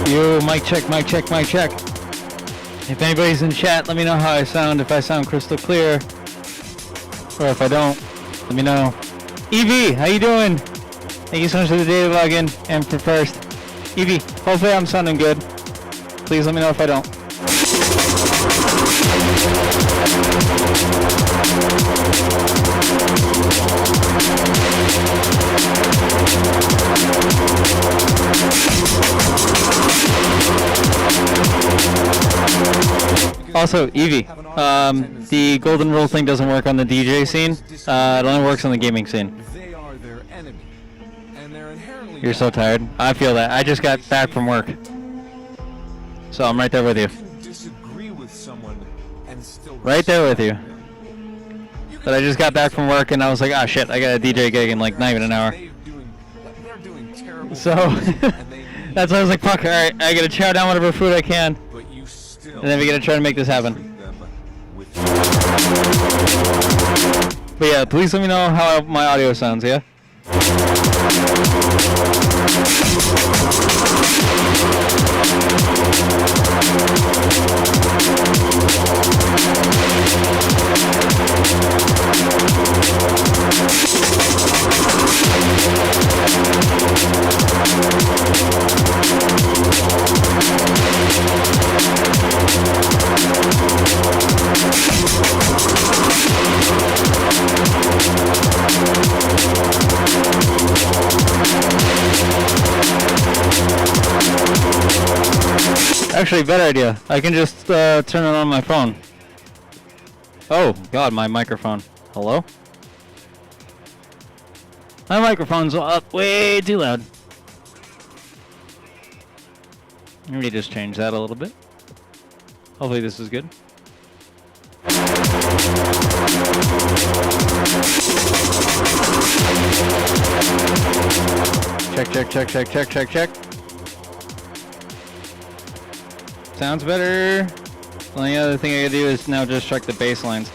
Yo, mic check, mic check, mic check. If anybody's in chat, let me know how I sound. If I sound crystal clear, or if I don't, let me know. Evie, how you doing? Thank you so much for the data login and for first. Evie, hopefully I'm sounding good. Please let me know if I don't. Also, Evie, the golden rule thing doesn't work on the DJ scene. It only works on the gaming scene. You're so tired. I feel that. I just got back from work. So I'm right there with you. Right there with you. But I just got back from work and I was like, ah, shit, I got a DJ gig in like not even an hour. So that's why I was like, fuck, alright, I gotta chow down whatever food I can. And then we gotta try to make this happen. But yeah, please let me know how my audio sounds, yeah? Actually, better idea. I can just turn it on my phone. Oh, God, my microphone. Hello? My microphone's up way too loud. Let me just change that a little bit. Hopefully this is good. Check, check, check, check, check, check, check. Sounds better. The only other thing I gotta do is now just check the bass lines.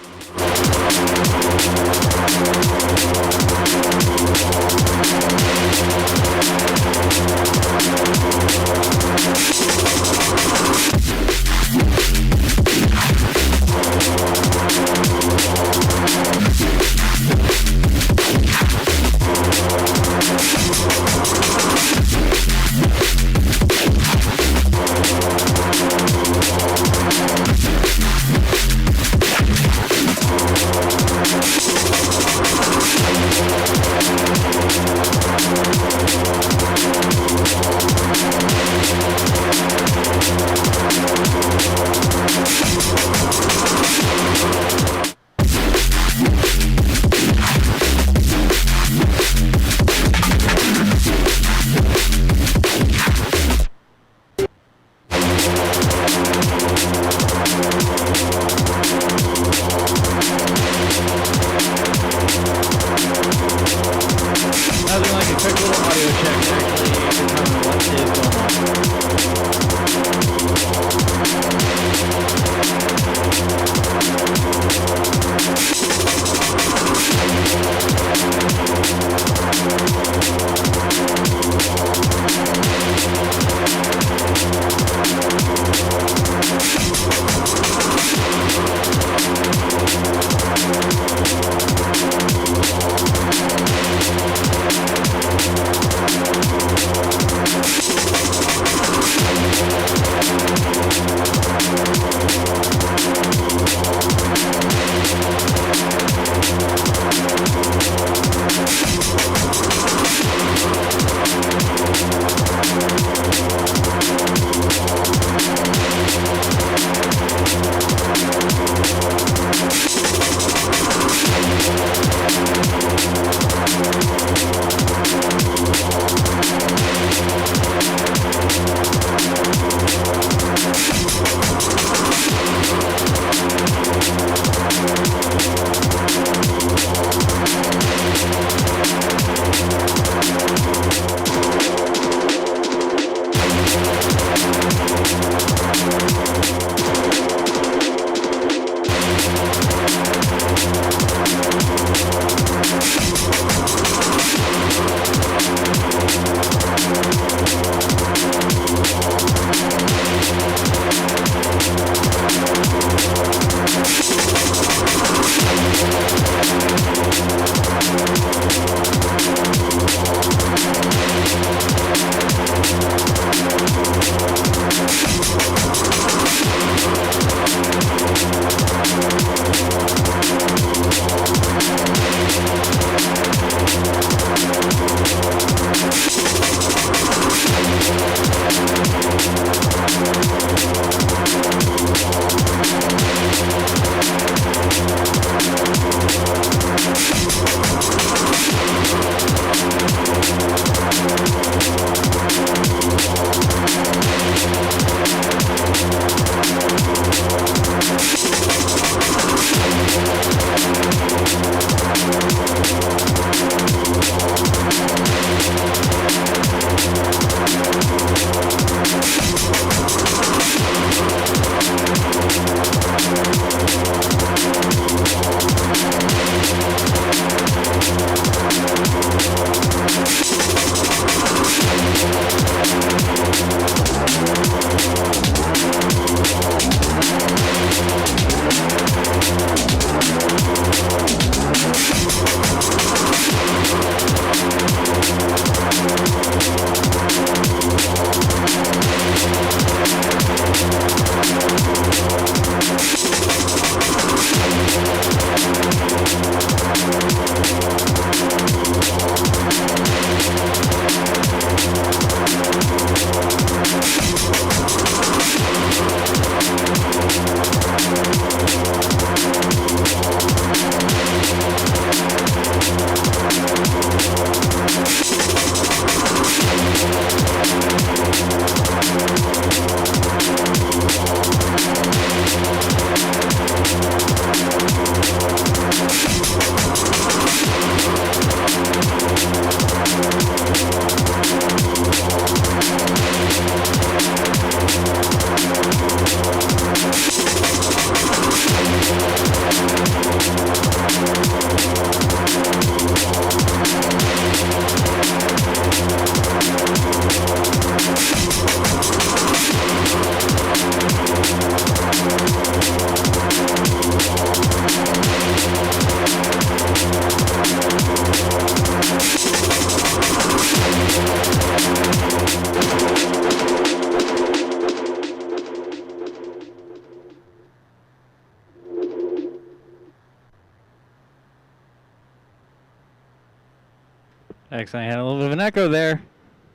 Excellent. I had a little bit of an echo there.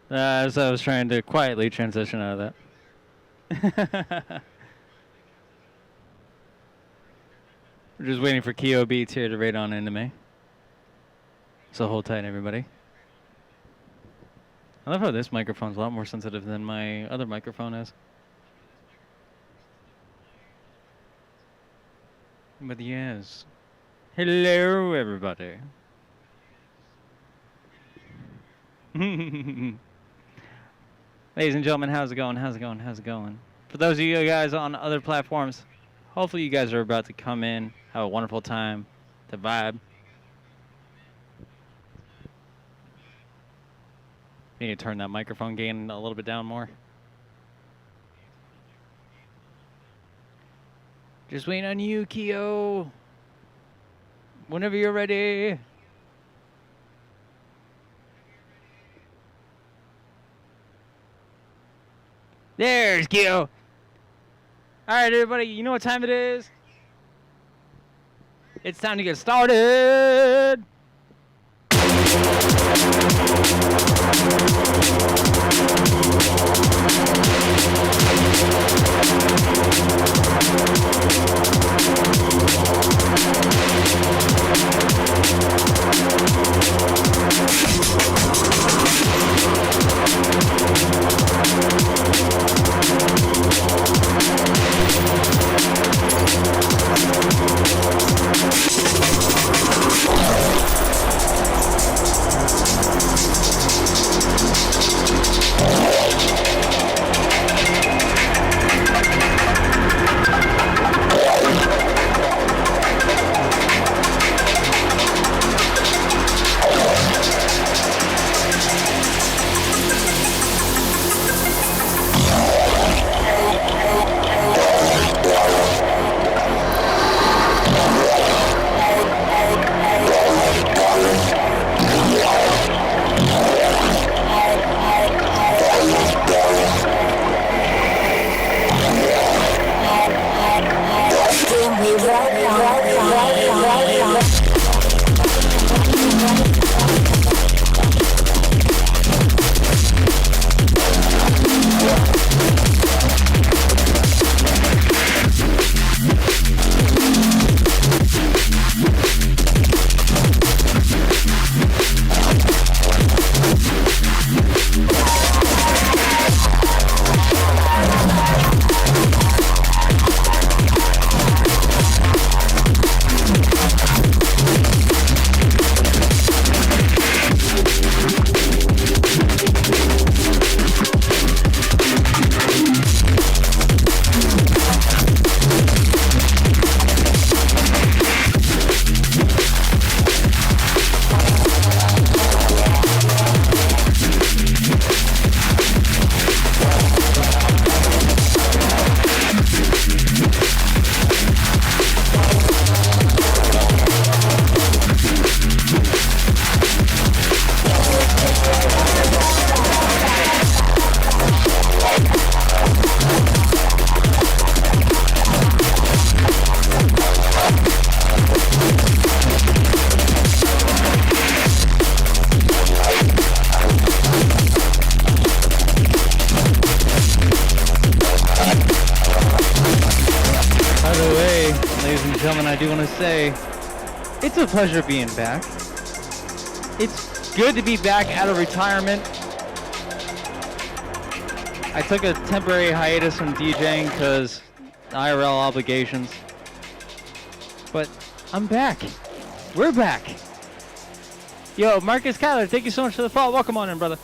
As I was trying to quietly transition out of that. We're just waiting for Keo Beats here to raid on into me. So hold tight, everybody. I love how this microphone's a lot more sensitive than my other microphone is. But yes. Hello, everybody. Ladies and gentlemen, how's it going? How's it going? How's it going? For those of you guys on other platforms, hopefully you guys are about to come in, have a wonderful time, to vibe. You need to turn that microphone gain a little bit down more. Just waiting on you, Keo. Whenever you're ready. There's Keo. Alright, everybody, you know what time it is? It's time to get started. I do want to say, it's a pleasure being back. It's good to be back out of retirement. I took a temporary hiatus from DJing because IRL obligations. But I'm back. We're back. Yo, Marcus Kyler, thank you so much for the follow. Welcome on in, brother.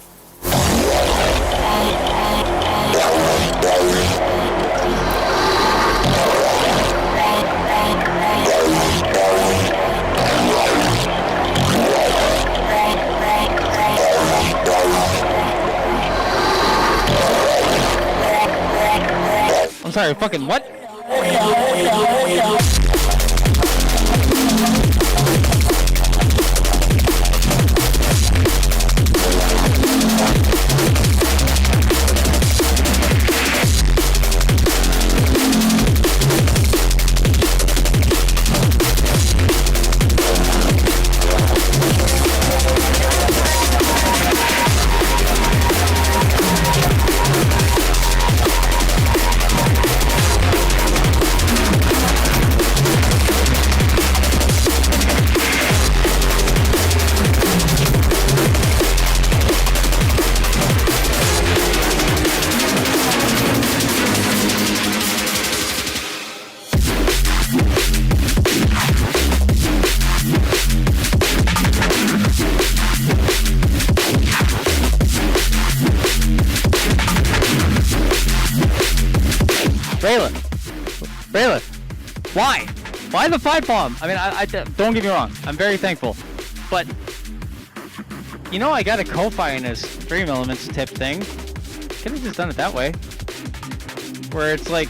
I'm sorry, fucking what? Rayla, why? Why the 5 bomb? I mean, I don't get me wrong. I'm very thankful. But, you know, I got a kofi in this Dream Elements tip thing. Could have just done it that way. Where it's like,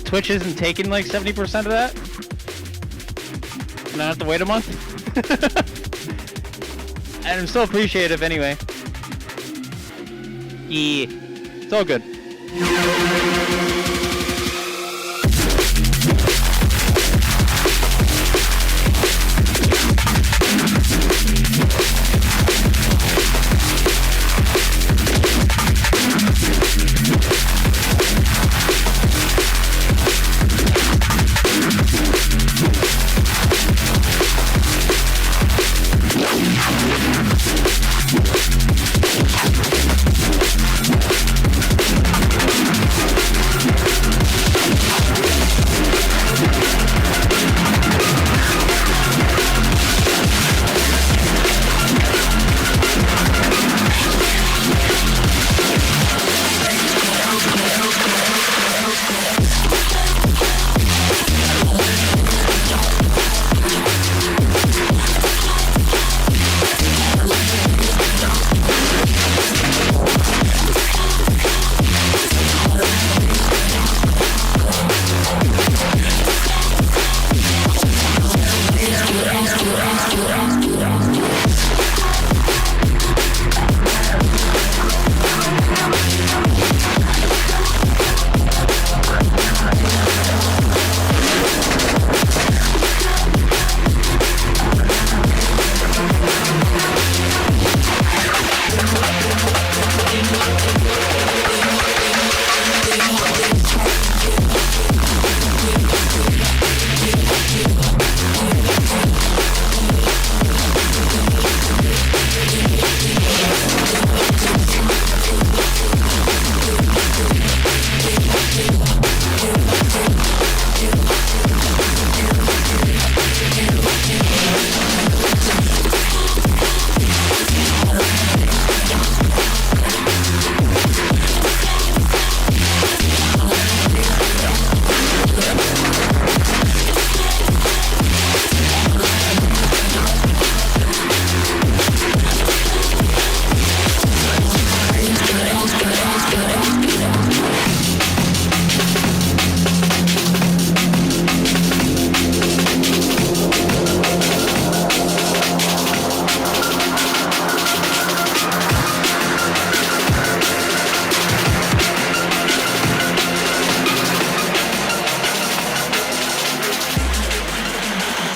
Twitch isn't taking like 70% of that. And I have to wait a month. And I'm still appreciative anyway. Yeah, it's all good.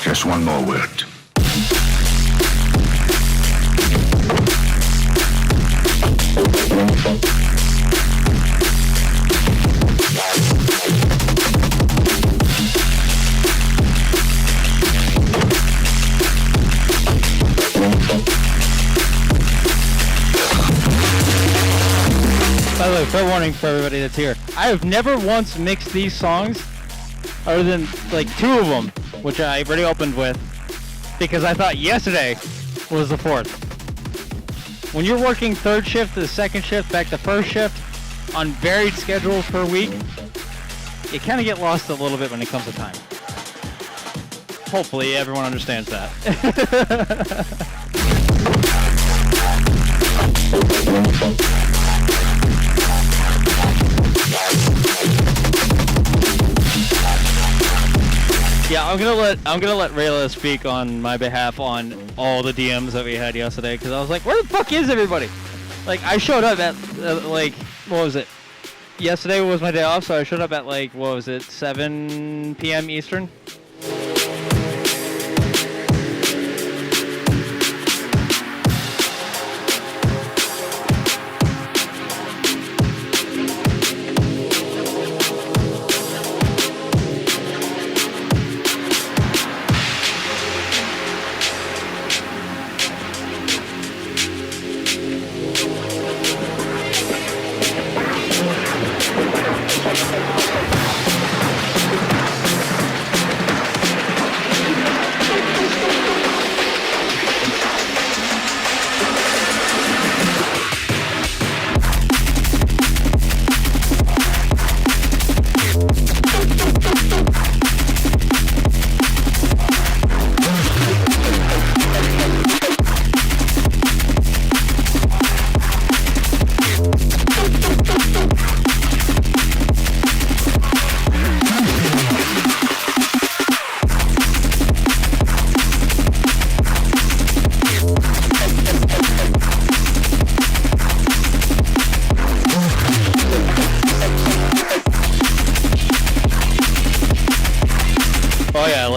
Just one more word. By the way, fair warning for everybody that's here. I have never once mixed these songs, other than like 2 of them, which I already opened with, because I thought yesterday was the 4th. When you're working 3rd shift to the 2nd shift, back to 1st shift, on varied schedules per week, you kind of get lost a little bit when it comes to time. Hopefully everyone understands that. Yeah, I'm gonna let Rayla speak on my behalf on all the DMs that we had yesterday, because I was like, where the fuck is everybody? Like, I showed up at like, what was it? Yesterday was my day off, so I showed up at like, what was it, 7 p.m. Eastern?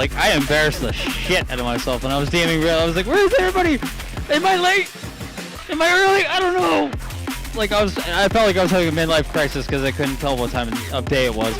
like, I embarrassed the shit out of myself when I was DMing Rail. I was like, where's everybody? Am I late? Am I early? I don't know. Like, I felt like I was having a midlife crisis because I couldn't tell what time of day it was.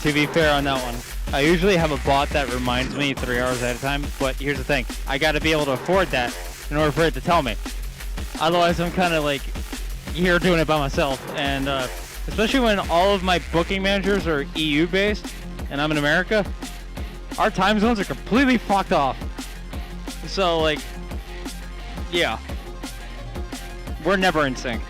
To be fair on that one, I usually have a bot that reminds me 3 hours at a time, but here's the thing, I gotta be able to afford that in order for it to tell me. Otherwise I'm kind of like here doing it by myself, and especially when all of my booking managers are EU based and I'm in America, our time zones are completely fucked off. So like, yeah, we're never in sync.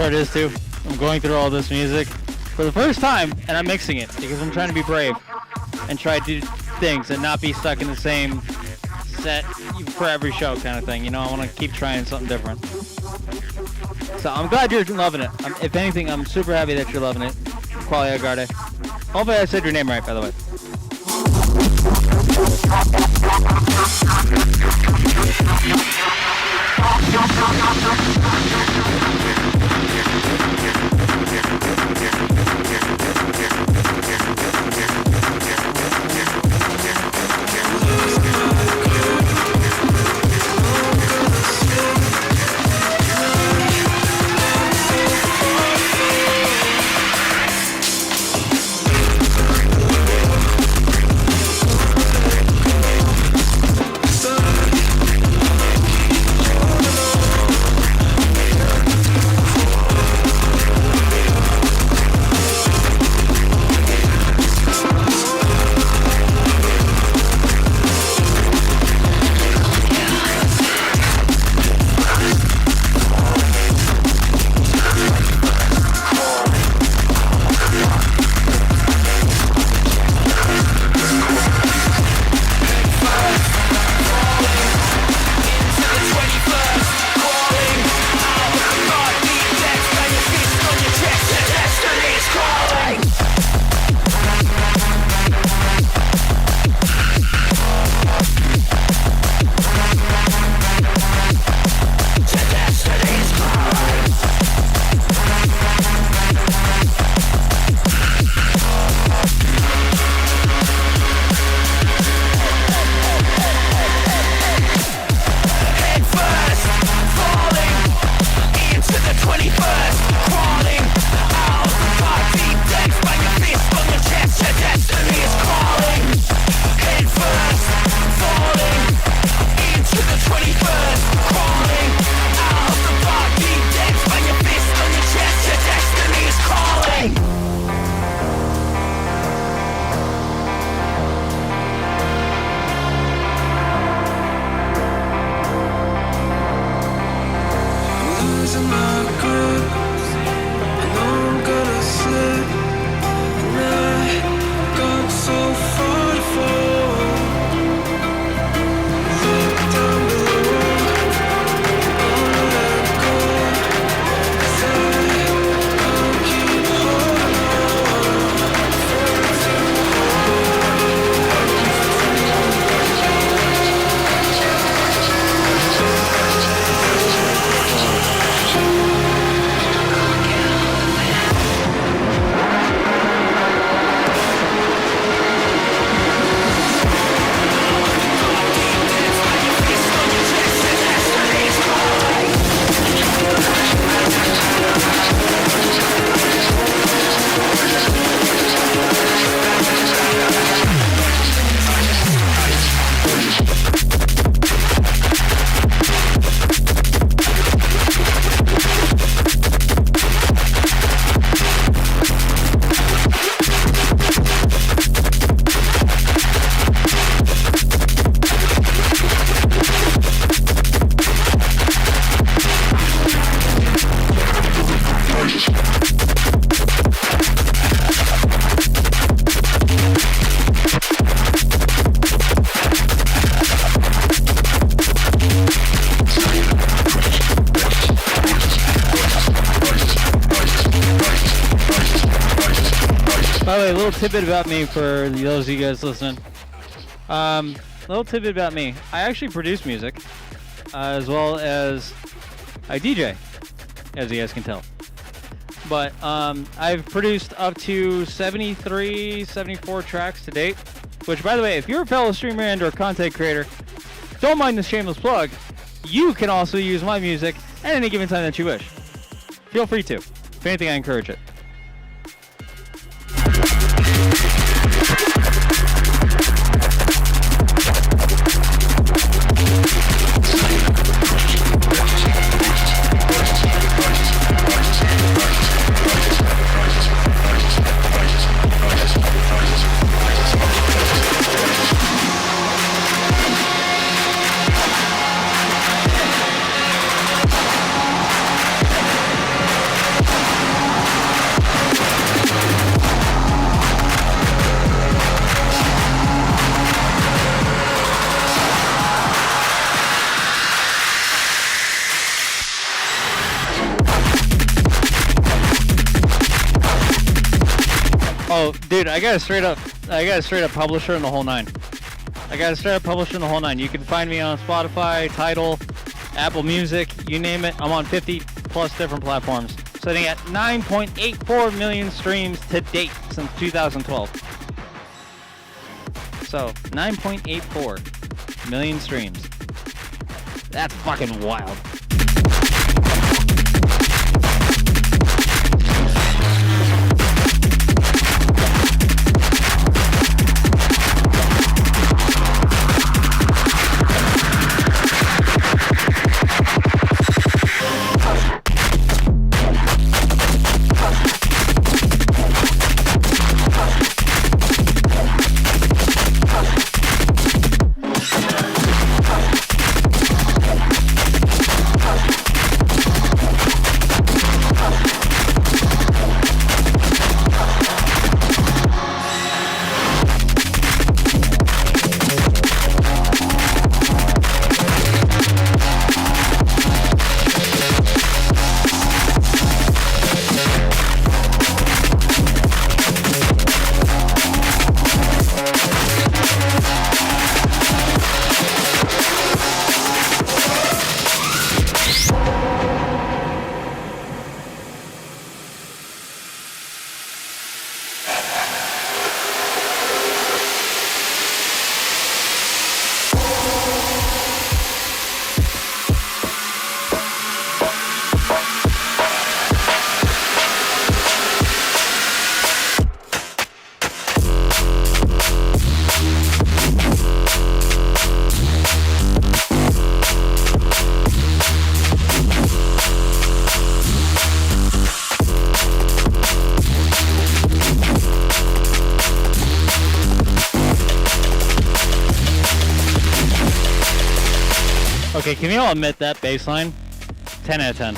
part is too, I'm going through all this music for the first time, and I'm mixing it because I'm trying to be brave and try to do things and not be stuck in the same set for every show kind of thing. You know, I want to keep trying something different. So I'm glad you're loving it. If anything, I'm super happy that you're loving it. Qualia Garde. Hopefully I said your name right, by the way. By the way, a little tidbit about me for those of you guys listening. Little tidbit about me. I actually produce music, as well as I DJ, as you guys can tell. But I've produced up to 73, 74 tracks to date. Which, by the way, if you're a fellow streamer and or content creator, don't mind the shameless plug. You can also use my music at any given time that you wish. Feel free to. If anything, I encourage it. Dude, I got a straight up publisher in the whole nine. You can find me on Spotify, Tidal, Apple Music, you name it. I'm on 50 plus different platforms. Sitting at 9.84 million streams to date since 2012. So, 9.84 million streams. That's fucking wild. Okay, can you all admit that bass line? 10 out of 10.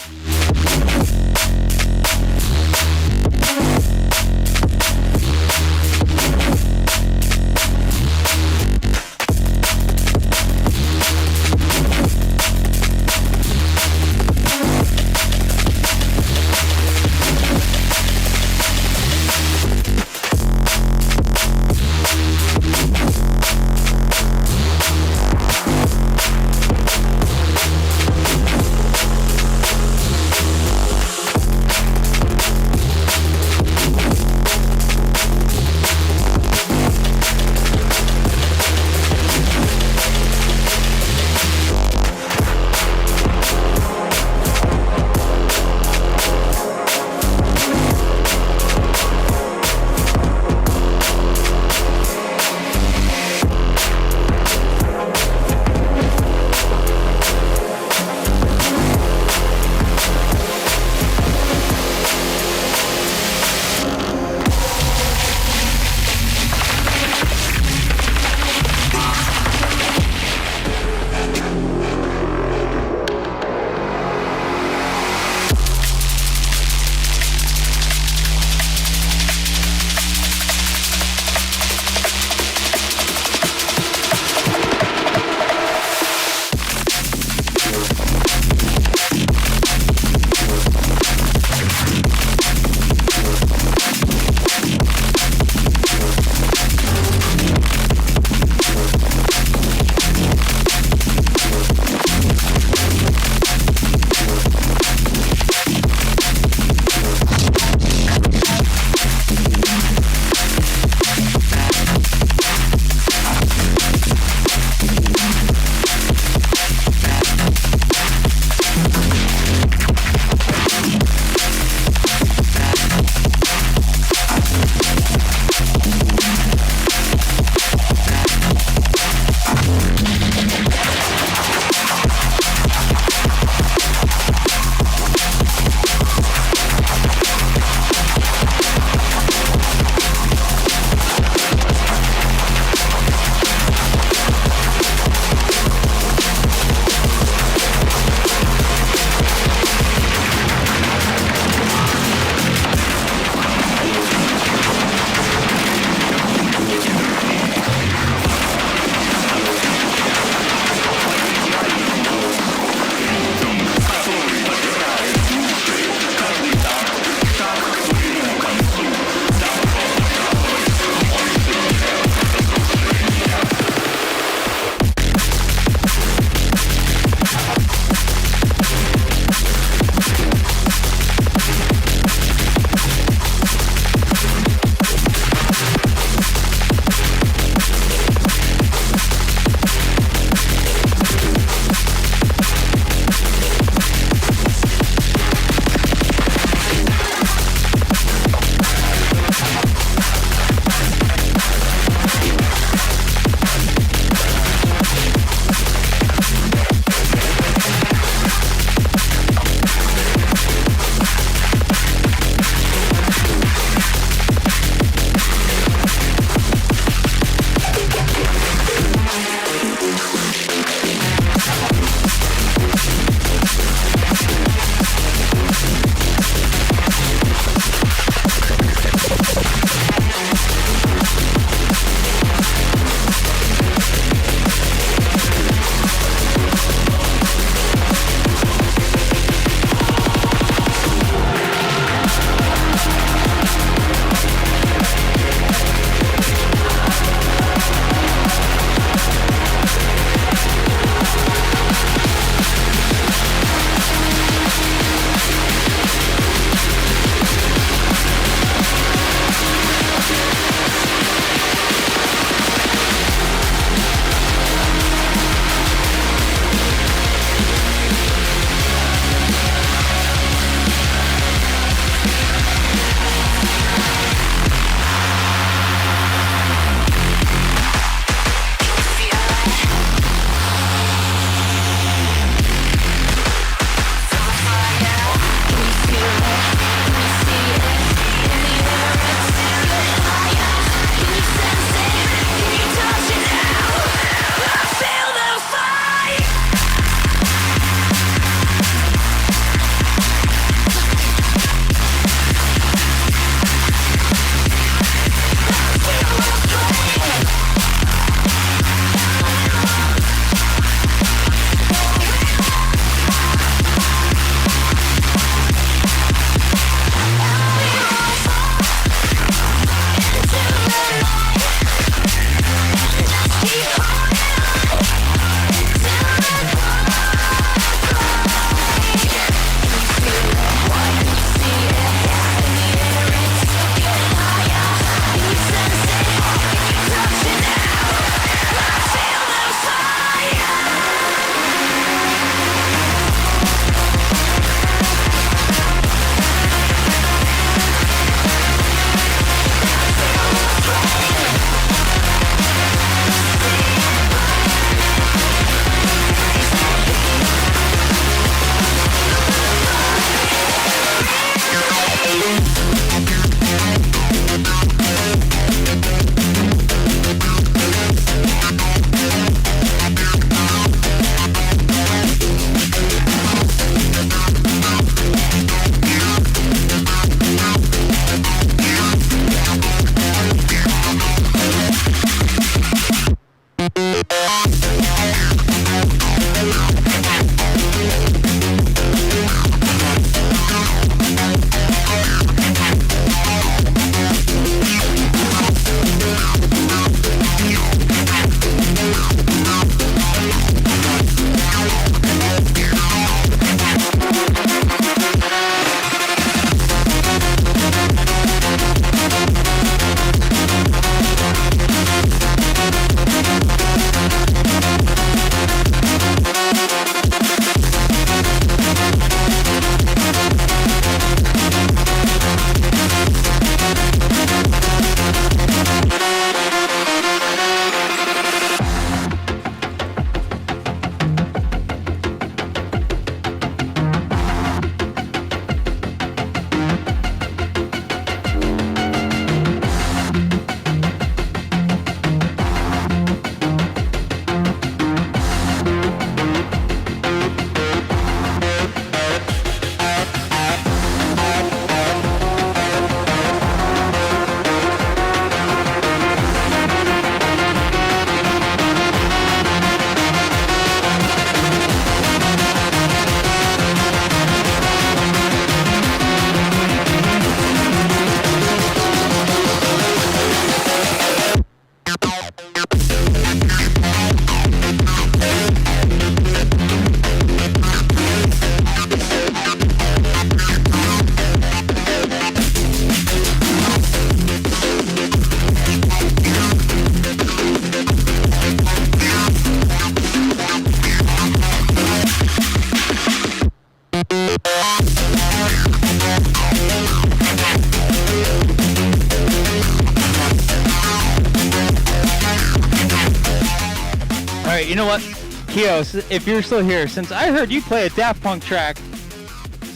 Alright, you know what? Keo, if you're still here, since I heard you play a Daft Punk track,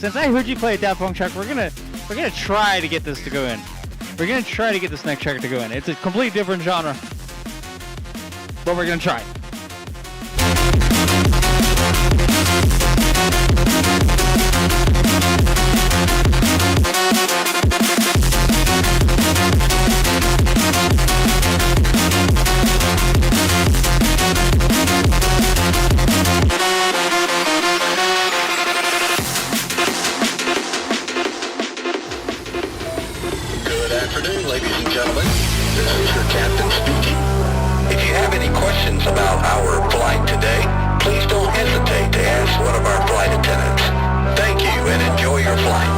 we're gonna try to get this to go in. We're gonna try to get this next track to go in. It's a completely different genre, but we're gonna try. Ladies and gentlemen, this is your captain speaking. If you have any questions about our flight today, please don't hesitate to ask one of our flight attendants. Thank you and enjoy your flight.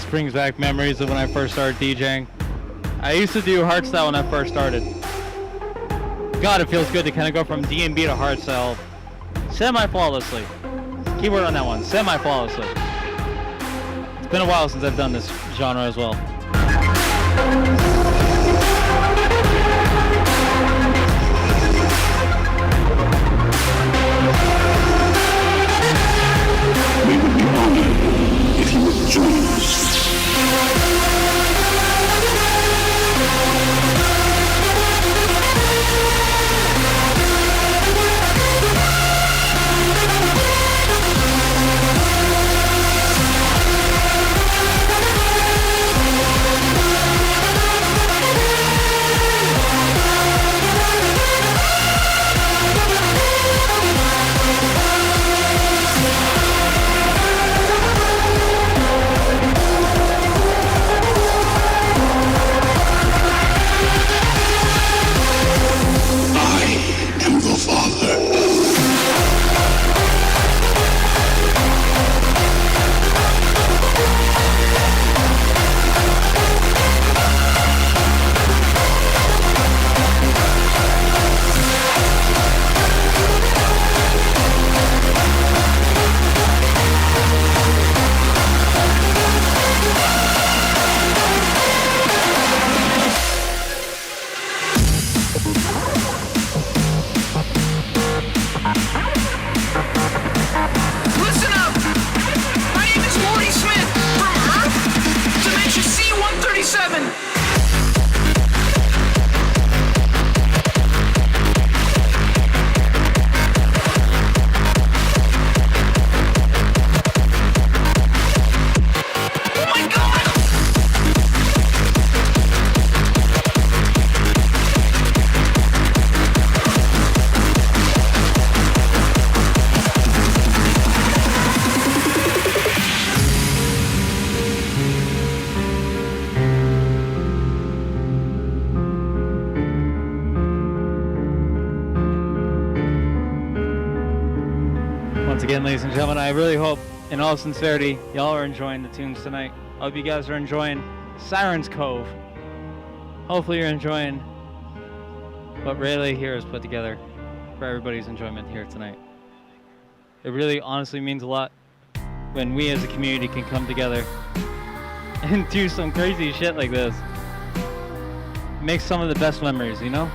Brings back memories of when I first started DJing. I used to do hardstyle when I first started. God, it feels good to kind of go from D&B to hardstyle semi-flawlessly. Keyword on that one, semi-flawlessly. It's been a while since I've done this genre as well. We would be honored if you would join us. again, ladies and gentlemen. I really hope, in all sincerity, y'all are enjoying the tunes tonight. I hope you guys are enjoying Sirens Cove. Hopefully you're enjoying what Rayleigh here has put together for everybody's enjoyment here tonight. It really honestly means a lot when we as a community can come together and do some crazy shit like this. Make some of the best memories, you know?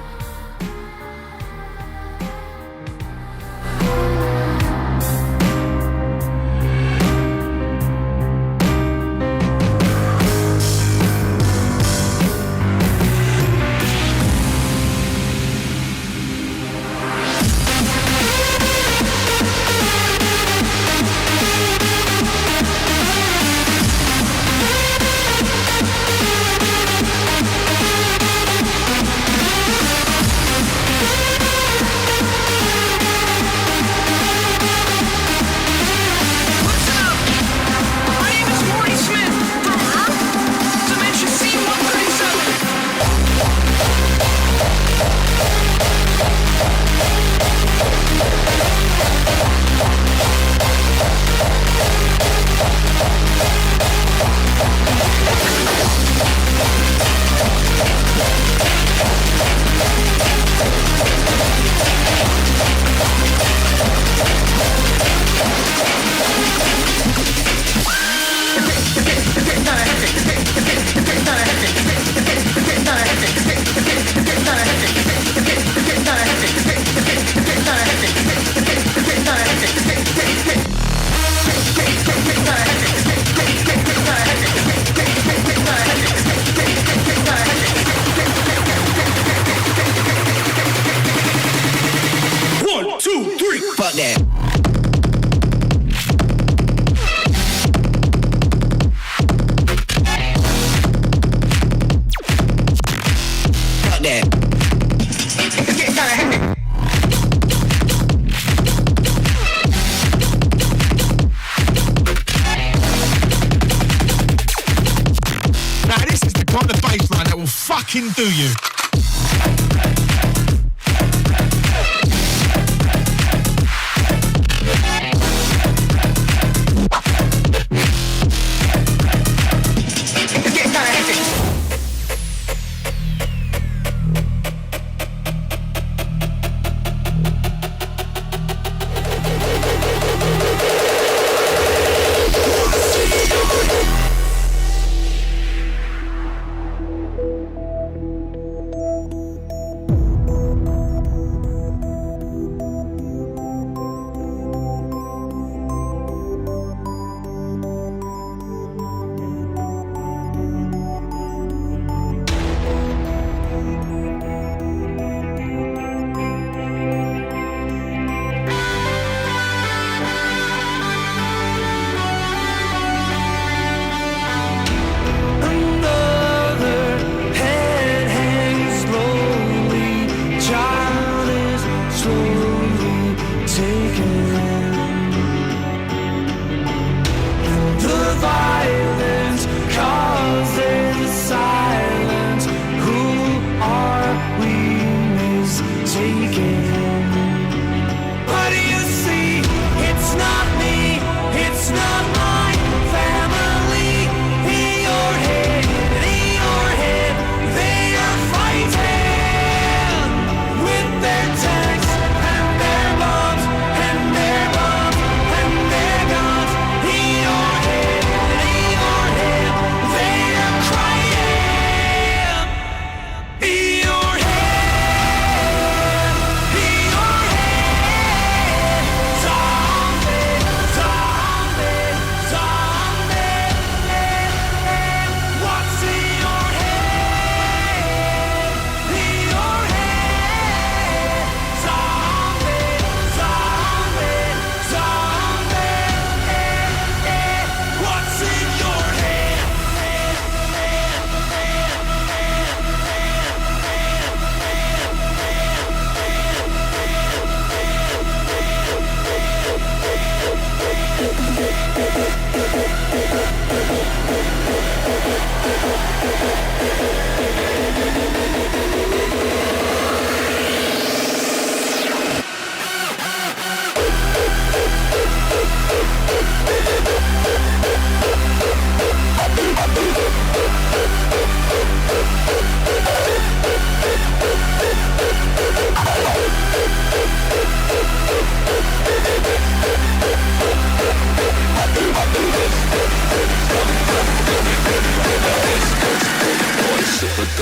Do you?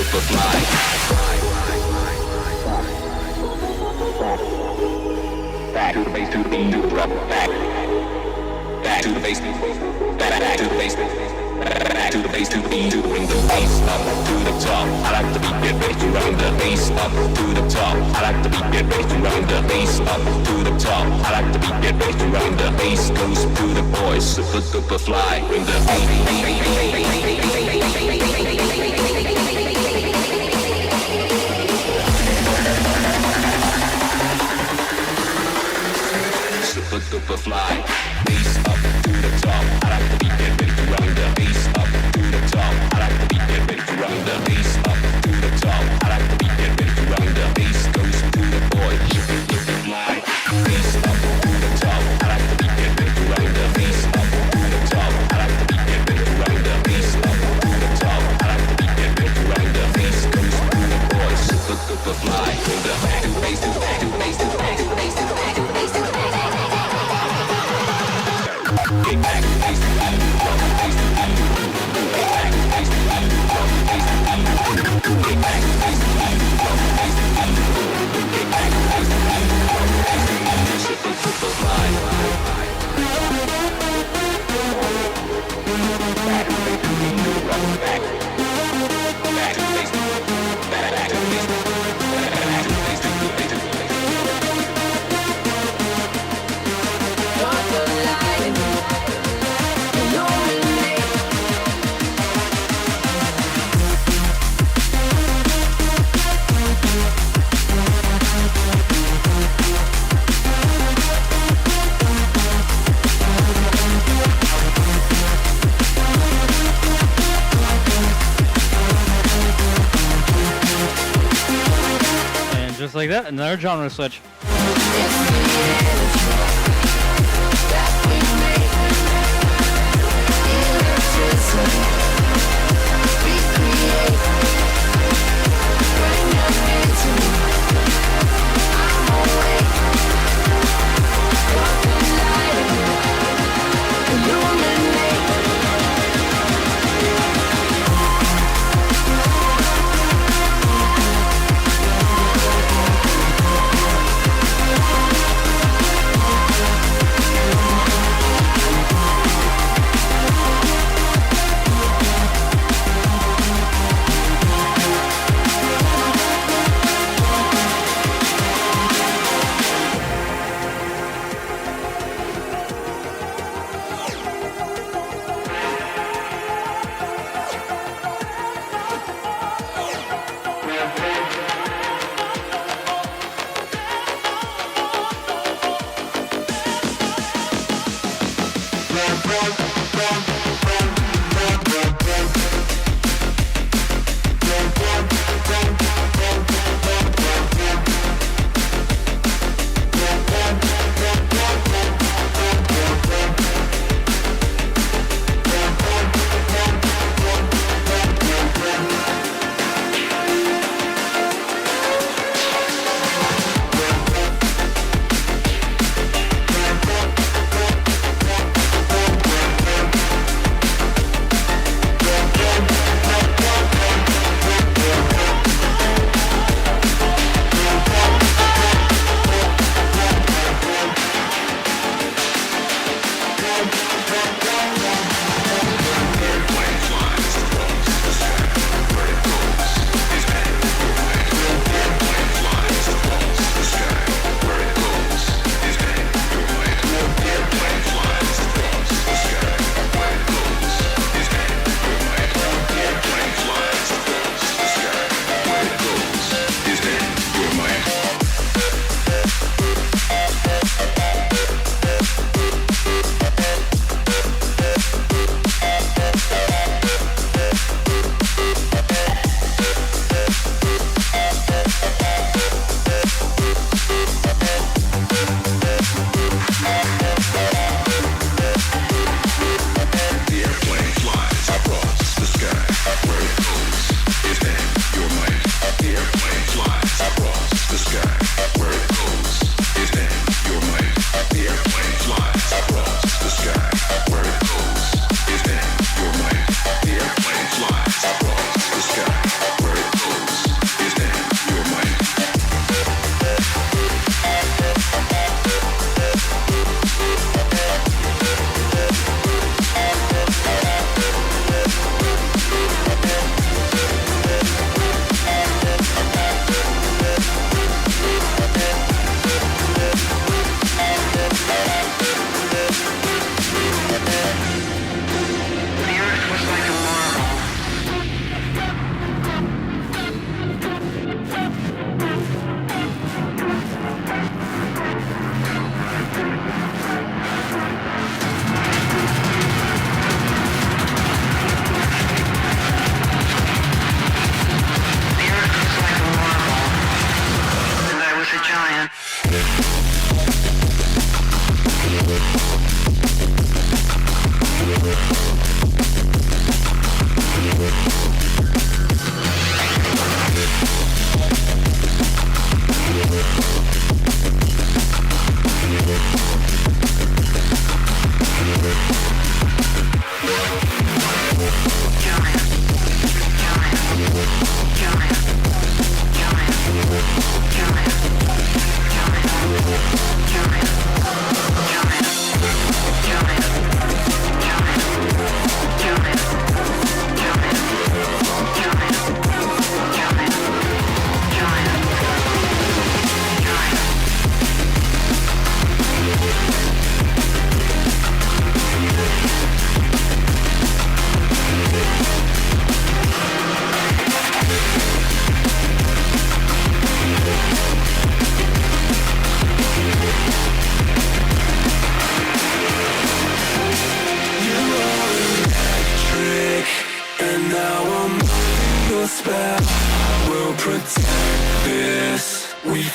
Back to the base, to the beat, to the drum, back to the base, back to the base, back to the base, to the beat, to bring the bass up to the top. I like the beat, get ready to run the bass up to the top. I like the beat, get ready to run the bass up to the top. I like the beat, get ready to run the bass goes to the boys, super duper fly, bring the super duper fly, bass up to the top. I like the beat, get ready to run the bass up to the top. I like the beat, get ready to run the bass up to the top. I like the beat, get ready to run the bass goes to the boy, super duper fly, bass up to the top. I like the beat, get ready to run the bass up to the top. I like the beat, get ready to run the bass up to the top. I like the beat, get ready to run the bass goes to the boy, super duper fly, bring the back to bass to back to bass to back to bass to back to bass to back. Get back to base to beat, drum bass to beat. Get back to base to beat, drum bass to beat. Get back to base to beat, drum bass to beat. Get back to base to beat, drum bass to beat. Super super fly. Back to base to beat, drum back. Back to base to back to base to back to base to base to. Just like that, another genre switch.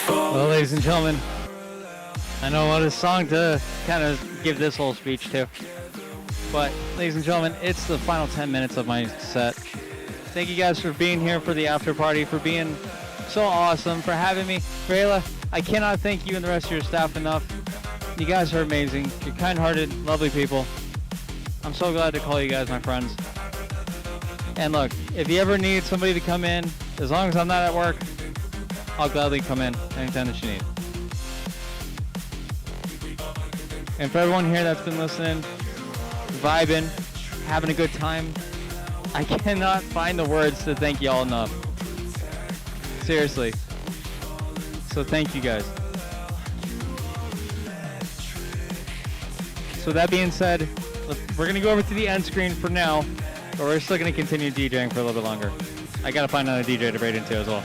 Well, ladies and gentlemen, I know what a song to kind of give this whole speech to, but ladies and gentlemen, it's the final 10 minutes of my set. Thank you guys for being here for the after party, for being so awesome, for having me. Rayla, I cannot thank you and the rest of your staff enough. You guys are amazing. You're kind-hearted, lovely people. I'm so glad to call you guys my friends. And look, if you ever need somebody to come in, as long as I'm not at work, I'll gladly come in anytime that you need. And for everyone here that's been listening, vibing, having a good time, I cannot find the words to thank y'all enough. Seriously. So thank you guys. So that being said, we're going to go over to the end screen for now, but we're still going to continue DJing for a little bit longer. I got to find another DJ to braid into as well.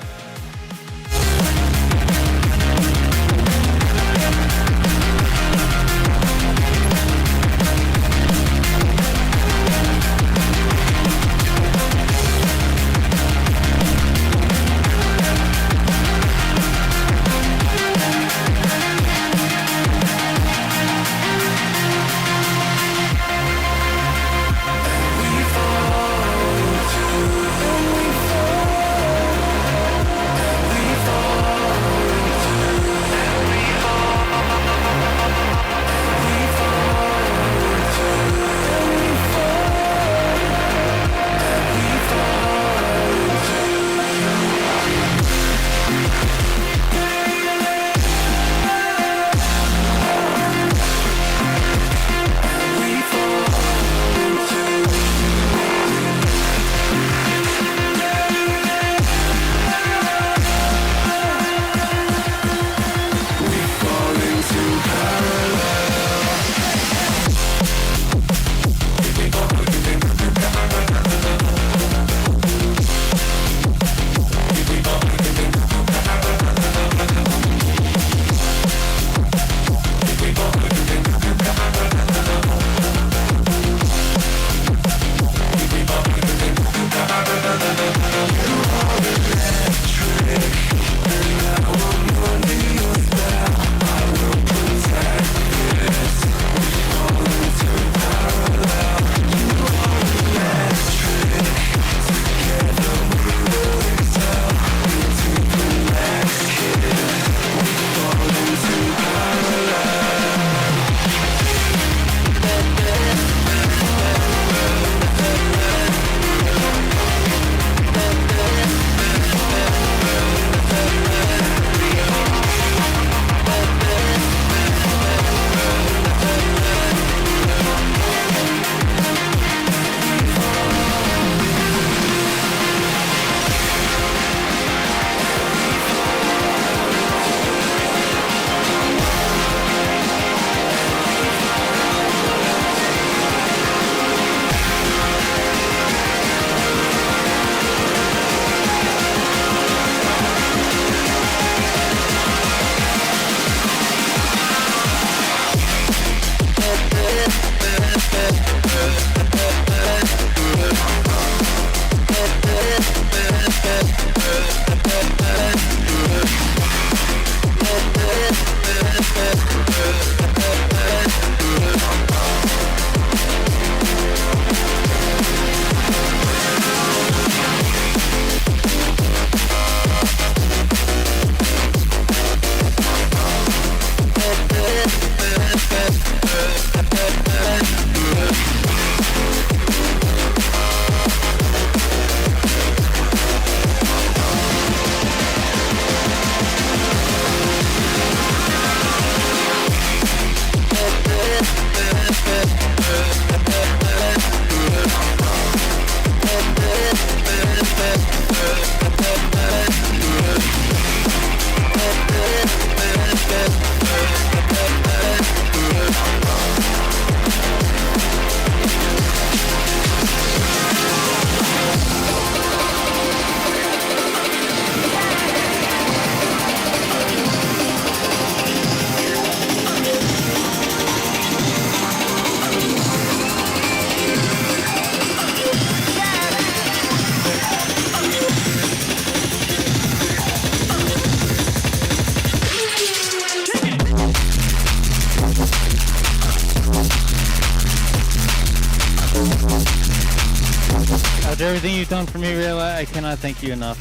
After everything you've done for me, Rayla, I cannot thank you enough.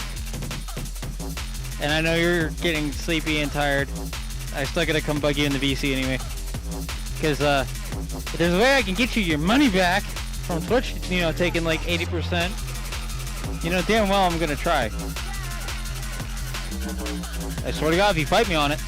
And I know you're getting sleepy and tired. I still gotta come bug you in the VC anyway. Because if there's a way I can get you your money back from Twitch, you know, taking like 80%, you know damn well I'm gonna try. I swear to God, if you fight me on it.